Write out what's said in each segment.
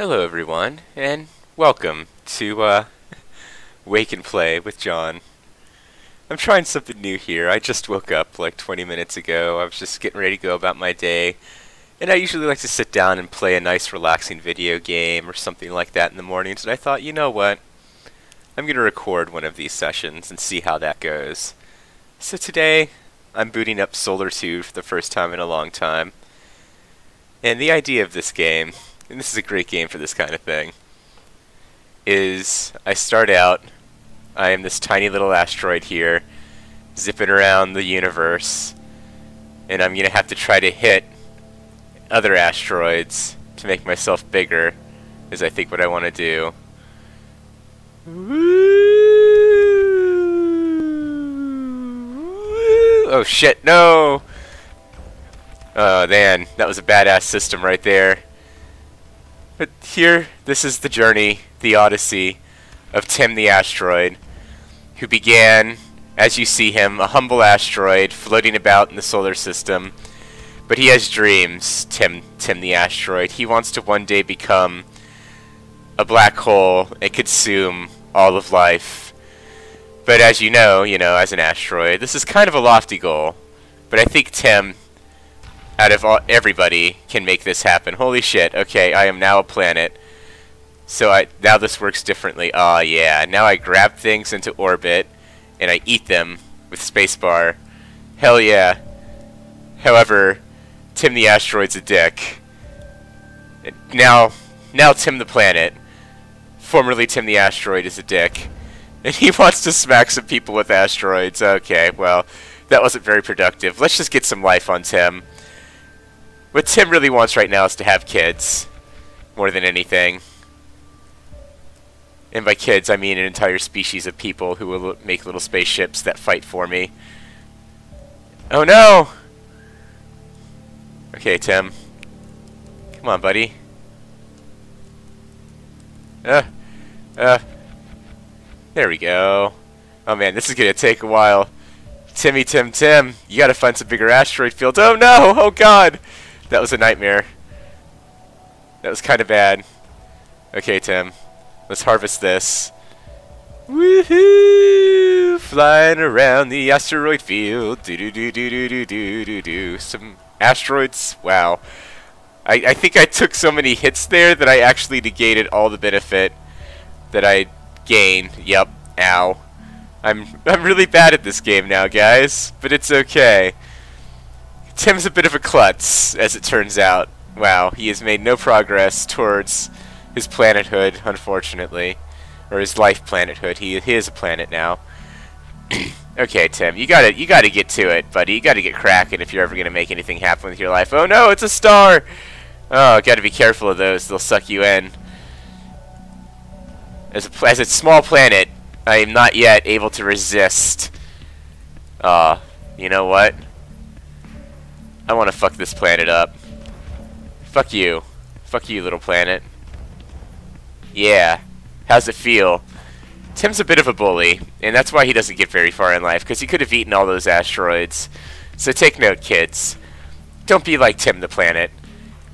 Hello everyone, and welcome to Wake and Play with John. I'm trying something new here. I just woke up like 20 minutes ago. I was just getting ready to go about my day, and I usually like to sit down and play a nice relaxing video game or something like that in the mornings, and I thought, you know what? I'm going to record one of these sessions and see how that goes. So today, I'm booting up Solar 2 for the first time in a long time. And the idea of this game, and this is a great game for this kind of thing, is I start out, I am this tiny little asteroid here, zipping around the universe, and I'm going to have to try to hit other asteroids to make myself bigger, is I think what I want to do. Oh shit, no! Oh man, that was a badass system right there. But here, this is the journey, the odyssey of Tim the Asteroid, who began, as you see him, a humble asteroid floating about in the solar system. But he has dreams, Tim the Asteroid. He wants to one day become a black hole and consume all of life. But as you know, as an asteroid, this is kind of a lofty goal. But I think Tim, out of everybody, can make this happen. Holy shit, okay, I am now a planet. So now this works differently. Aw, yeah, now I grab things into orbit, and I eat them with spacebar. Hell yeah. However, Tim the Asteroid's a dick. Now Tim the Planet, formerly Tim the Asteroid, is a dick. And he wants to smack some people with asteroids. Okay, well, that wasn't very productive. Let's just get some life on Tim. What Tim really wants right now is to have kids, more than anything. And by kids, I mean an entire species of people who will make little spaceships that fight for me. Oh no! Okay, Tim. Come on, buddy. There we go. Oh man, this is gonna take a while. Tim, you gotta find some bigger asteroid fields. Oh no! Oh god! That was a nightmare. That was kind of bad. Okay, Tim. Let's harvest this. Woohoo! Flying around the asteroid field. Do-do-do-do-do-do-do-do-do. Some asteroids. Wow. I think I took so many hits there that I actually negated all the benefit that I gained. Yep. Ow. I'm really bad at this game now, guys. But it's okay. Tim's a bit of a klutz, as it turns out. Wow, he has made no progress towards his planethood, unfortunately. Or his life planethood. He is a planet now. Okay, Tim, you gotta get to it, buddy. You gotta get cracking if you're ever gonna make anything happen with your life. Oh no, it's a star! Oh, gotta be careful of those. They'll suck you in. As a small planet, I am not yet able to resist. You know what? I want to fuck this planet up. Fuck you. Fuck you, little planet. Yeah. How's it feel? Tim's a bit of a bully, and that's why he doesn't get very far in life, because he could have eaten all those asteroids. So take note, kids. Don't be like Tim the Planet.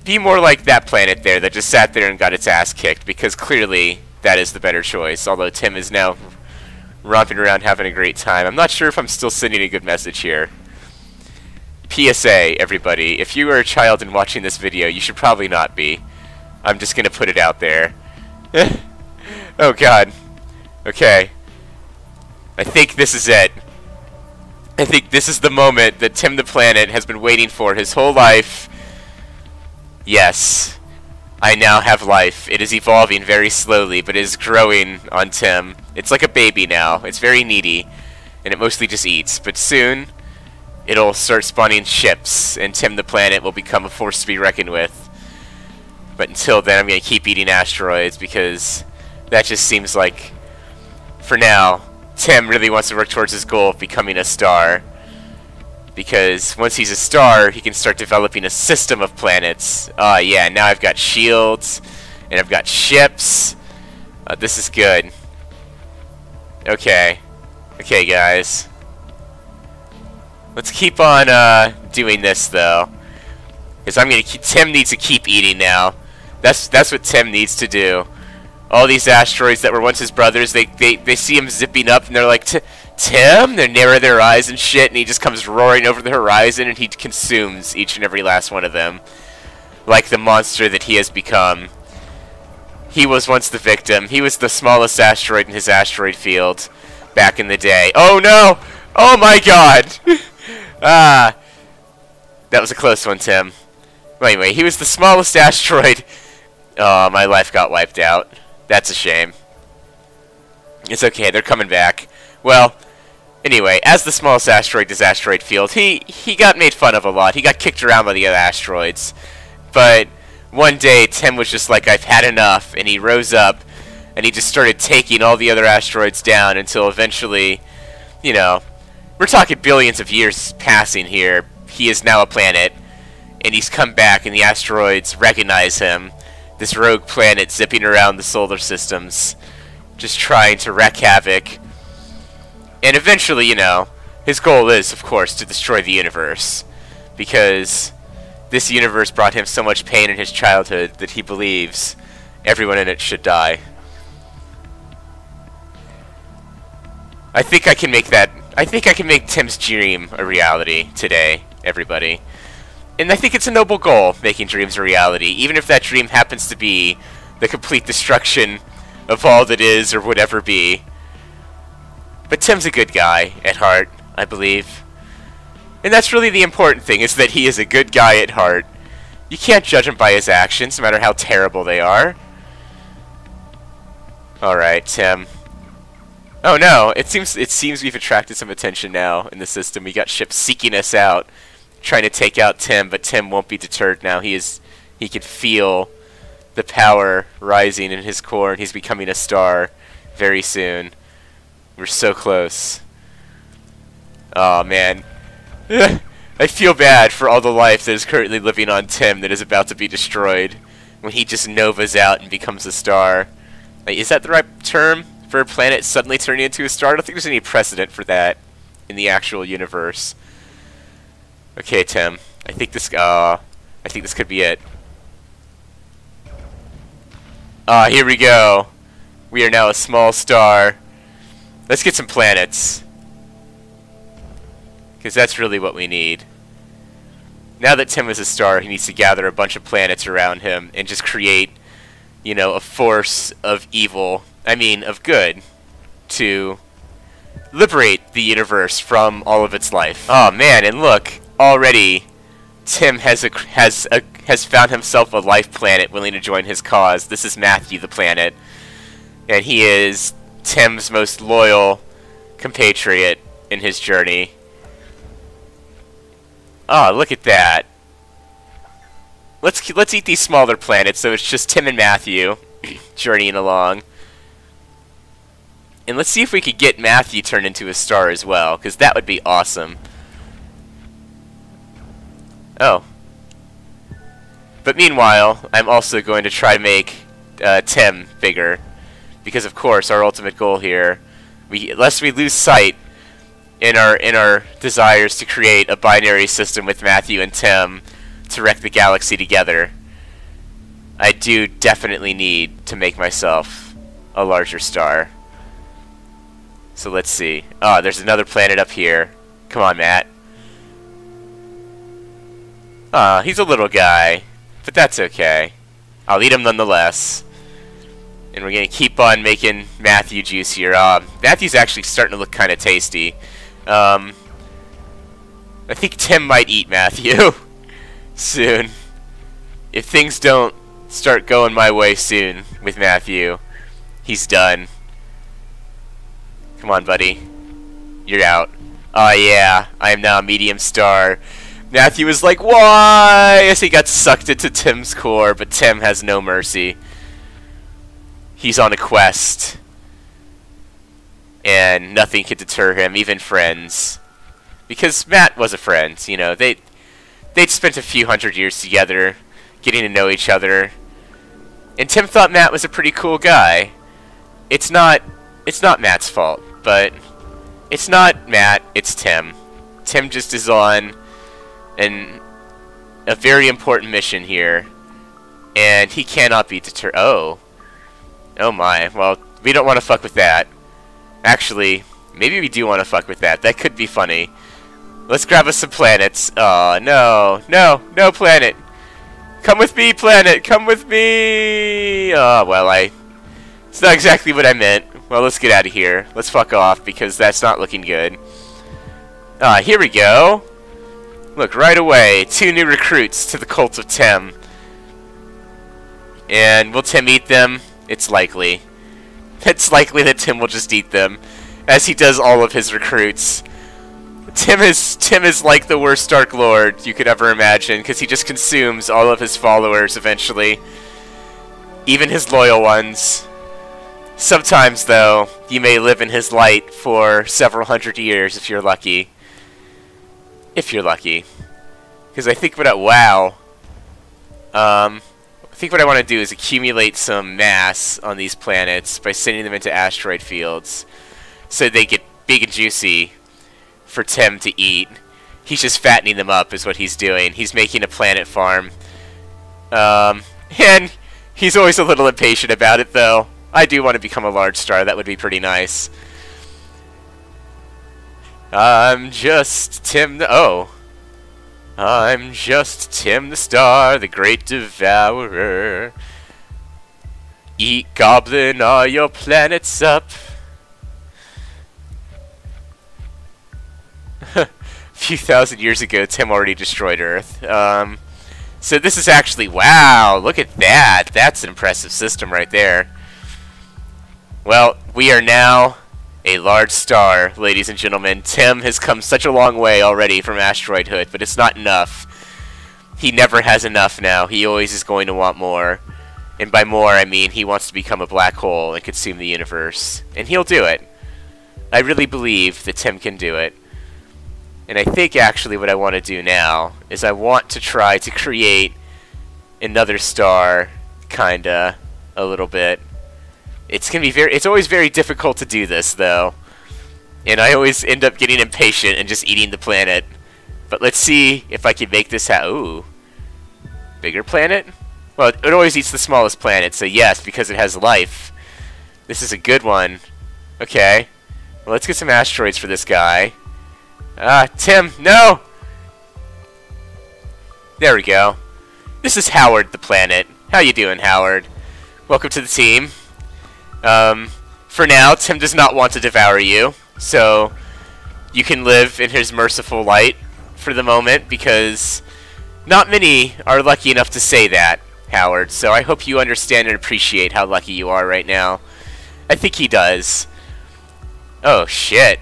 Be more like that planet there that just sat there and got its ass kicked, because clearly that is the better choice, although Tim is now romping around having a great time. I'm not sure if I'm still sending a good message here. PSA, everybody, if you are a child and watching this video, you should probably not be. I'm just gonna put it out there. Oh god. Okay. I think this is it. I think this is the moment that Tim the Planet has been waiting for his whole life. Yes. I now have life. It is evolving very slowly, but it is growing on Tim. It's like a baby now. It's very needy, and it mostly just eats. But soon, it'll start spawning ships, and Tim the Planet will become a force to be reckoned with. But until then, I'm going to keep eating asteroids, because that just seems like, for now, Tim really wants to work towards his goal of becoming a star. Because once he's a star, he can start developing a system of planets. Yeah, now I've got shields, and I've got ships. This is good. Okay. Okay, guys. Let's keep on doing this, though. Because I'm gonna Tim needs to keep eating now. That's what Tim needs to do. All these asteroids that were once his brothers, they see him zipping up, and they're like, Tim? They narrow their eyes and shit, and he just comes roaring over the horizon, and he consumes each and every last one of them. Like the monster that he has become. He was once the victim. He was the smallest asteroid in his asteroid field back in the day. Oh no! Oh my god! Ah. That was a close one, Tim. Well, anyway, he was the smallest asteroid. Oh, my life got wiped out. That's a shame. It's okay, they're coming back. Well, anyway, as the smallest asteroid in his asteroid field, he got made fun of a lot. He got kicked around by the other asteroids. But one day, Tim was just like, I've had enough, and he rose up, and he just started taking all the other asteroids down until eventually, you know, we're talking billions of years passing here. He is now a planet, and he's come back, and the asteroids recognize him. This rogue planet zipping around the solar systems, just trying to wreak havoc. And eventually, you know, his goal is, of course, to destroy the universe. Because this universe brought him so much pain in his childhood that he believes everyone in it should die. I think I can make Tim's dream a reality today, everybody. And I think it's a noble goal, making dreams a reality, even if that dream happens to be the complete destruction of all that is or would ever be. But Tim's a good guy at heart, I believe. And that's really the important thing, is that he is a good guy at heart. You can't judge him by his actions, no matter how terrible they are. Alright, Tim. Oh no, it seems we've attracted some attention now in the system. We got ships seeking us out, trying to take out Tim, but Tim won't be deterred now. He can feel the power rising in his core, and he's becoming a star very soon. We're so close. Oh man. I feel bad for all the life that is currently living on Tim that is about to be destroyed when he just novas out and becomes a star. Like, is that the right term for a planet suddenly turning into a star? I don't think there's any precedent for that in the actual universe. Okay, Tim. I think this could be it. Here we go. We are now a small star. Let's get some planets. Because that's really what we need. Now that Tim is a star, he needs to gather a bunch of planets around him and just create, you know, a force of evil, of good, to liberate the universe from all of its life. Oh man, and look, already Tim has found himself a life planet willing to join his cause. This is Matthew the planet, and he is Tim's most loyal compatriot in his journey. Oh, look at that. Let's eat these smaller planets, so it's just Tim and Matthew journeying along. And let's see if we could get Matthew turned into a star as well, because that would be awesome. Oh. But meanwhile, I'm also going to try to make Tim bigger, because of course our ultimate goal here, lest we lose sight in our desires to create a binary system with Matthew and Tim to wreck the galaxy together, I do definitely need to make myself a larger star. So let's see. Oh, there's another planet up here. Come on, Matt. He's a little guy, but that's okay. I'll eat him nonetheless. And we're going to keep on making Matthew juicier. Matthew's actually starting to look kind of tasty. I think Tim might eat Matthew soon. If things don't start going my way soon with Matthew, he's done. Come on, buddy. You're out. Oh yeah, I am now a medium star. Matthew is like, why? As he got sucked into Tim's core, but Tim has no mercy. He's on a quest. And nothing could deter him, even friends. Because Matt was a friend, you know. They'd spent a few hundred years together, getting to know each other. And Tim thought Matt was a pretty cool guy. It's not Matt's fault, but it's not Matt, it's Tim. Tim just is on a very important mission here And he cannot be deterred. Oh. Oh my. Well, we don't want to fuck with that. Actually, maybe we do want to fuck with that. That could be funny. Let's grab us some planets. Oh, no. No. No, planet. Come with me, planet. Come with me. Oh, well, it's not exactly what I meant. Well, let's get out of here. Let's fuck off, because that's not looking good. Here we go. Look, right away. 2 new recruits to the cult of Tim. And will Tim eat them? It's likely. It's likely that Tim will just eat them, as he does all of his recruits. Tim is like the worst Dark Lord you could ever imagine, because he just consumes all of his followers eventually. Even his loyal ones. Sometimes, though, you may live in his light for several hundred years if you're lucky. If you're lucky. Because I think what I think what I want to do is accumulate some mass on these planets by sending them into asteroid fields, so they get big and juicy for Tim to eat. He's just fattening them up is what he's doing. He's making a planet farm. And he's always a little impatient about it, though. I do want to become a large star. That would be pretty nice. I'm just Tim the... Oh. I'm just Tim the Star, the great devourer. Eat, goblin, all your planets up. A few thousand years ago, Tim already destroyed Earth. So this is actually... Wow, look at that. That's an impressive system right there. Well, we are now a large star, ladies and gentlemen. Tim has come such a long way already from asteroidhood, but it's not enough. He never has enough now. He always is going to want more. And by more, I mean he wants to become a black hole and consume the universe. And he'll do it. I really believe that Tim can do it. And I think actually what I want to do now is I want to try to create another star, kinda, a little bit. It's always very difficult to do this, though. And I always end up getting impatient and just eating the planet. But let's see if I can make this ooh. Bigger planet? Well, it always eats the smallest planet, so yes, because it has life. This is a good one. Okay. Well, let's get some asteroids for this guy. Tim, no! There we go. This is Howard the planet. How you doing, Howard? Welcome to the team. For now, Tim does not want to devour you, so you can live in his merciful light for the moment, because not many are lucky enough to say that, Howard, so I hope you understand and appreciate how lucky you are right now. I think he does. Oh, shit.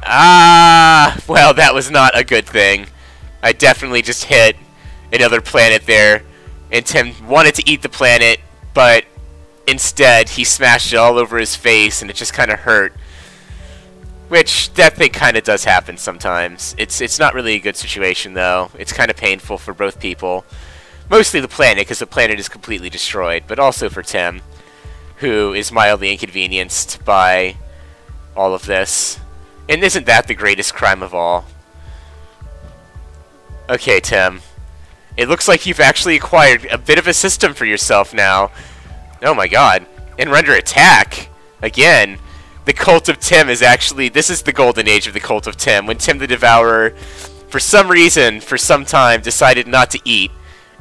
Well, that was not a good thing. I definitely just hit another planet there, and Tim wanted to eat the planet, but instead, he smashed it all over his face, and it just kind of hurt. Which, that thing kind of does happen sometimes. It's not really a good situation, though. It's kind of painful for both people. Mostly the planet, because the planet is completely destroyed, but also for Tim, who is mildly inconvenienced by all of this. And isn't that the greatest crime of all? Okay, Tim. It looks like you've actually acquired a bit of a system for yourself now. Oh my god. And we're under attack. Again, the Cult of Tim is actually... This is the golden age of the Cult of Tim. When Tim the Devourer, for some reason, for some time, decided not to eat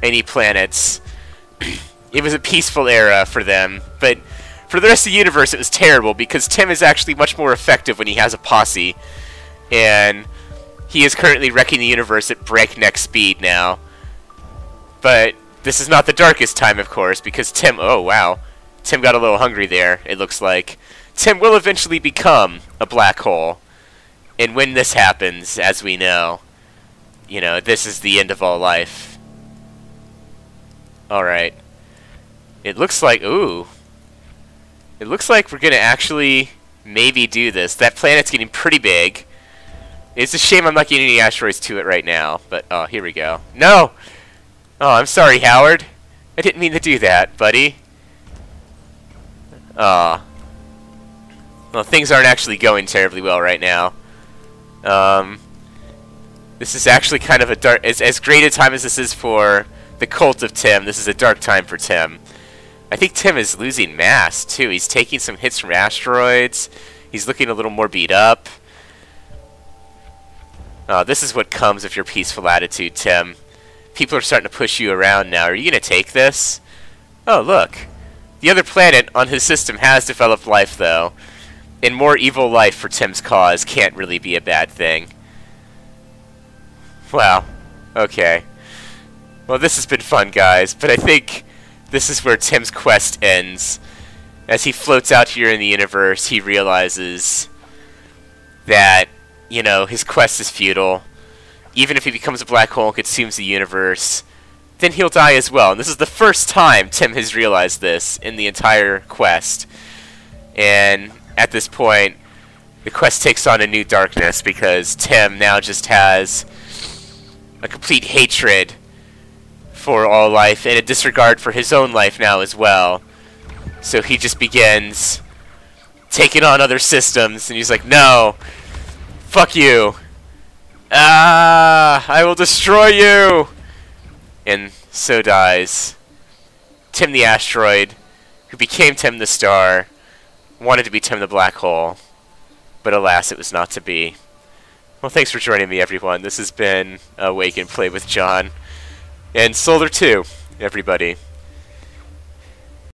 any planets. It was a peaceful era for them. But for the rest of the universe, it was terrible, because Tim is actually much more effective when he has a posse. And he is currently wrecking the universe at breakneck speed now. But this is not the darkest time, of course, because Tim... Oh, wow. Tim got a little hungry there, it looks like. Tim will eventually become a black hole. And when this happens, as we know, you know, this is the end of all life. Alright. It looks like... Ooh. It looks like we're going to actually maybe do this. That planet's getting pretty big. It's a shame I'm not getting any asteroids to it right now. But, oh, here we go. No! Oh, I'm sorry, Howard. I didn't mean to do that, buddy. Aw. Well, things aren't actually going terribly well right now. This is actually kind of a dark... As great a time as this is for the cult of Tim. This is a dark time for Tim. I think Tim is losing mass, too. He's taking some hits from asteroids. He's looking a little more beat up. This is what comes of your peaceful attitude, Tim. People are starting to push you around now. Are you going to take this? Oh, look. The other planet on his system has developed life, though. And more evil life for Tim's cause can't really be a bad thing. Wow. Okay. Well, this has been fun, guys. But I think this is where Tim's quest ends. As he floats out here in the universe, he realizes that, you know, his quest is futile. Even if he becomes a black hole and consumes the universe, then he'll die as well. And this is the first time Tim has realized this in the entire quest. And at this point, the quest takes on a new darkness because Tim now just has a complete hatred for all life and a disregard for his own life now as well. So he just begins taking on other systems, and he's like, no, fuck you. Ah, I will destroy you. And so dies Tim the Asteroid, who became Tim the Star, wanted to be Tim the Black Hole, but alas, it was not to be. Well, thanks for joining me, everyone. This has been Wake and Play with John. And Solar 2, everybody.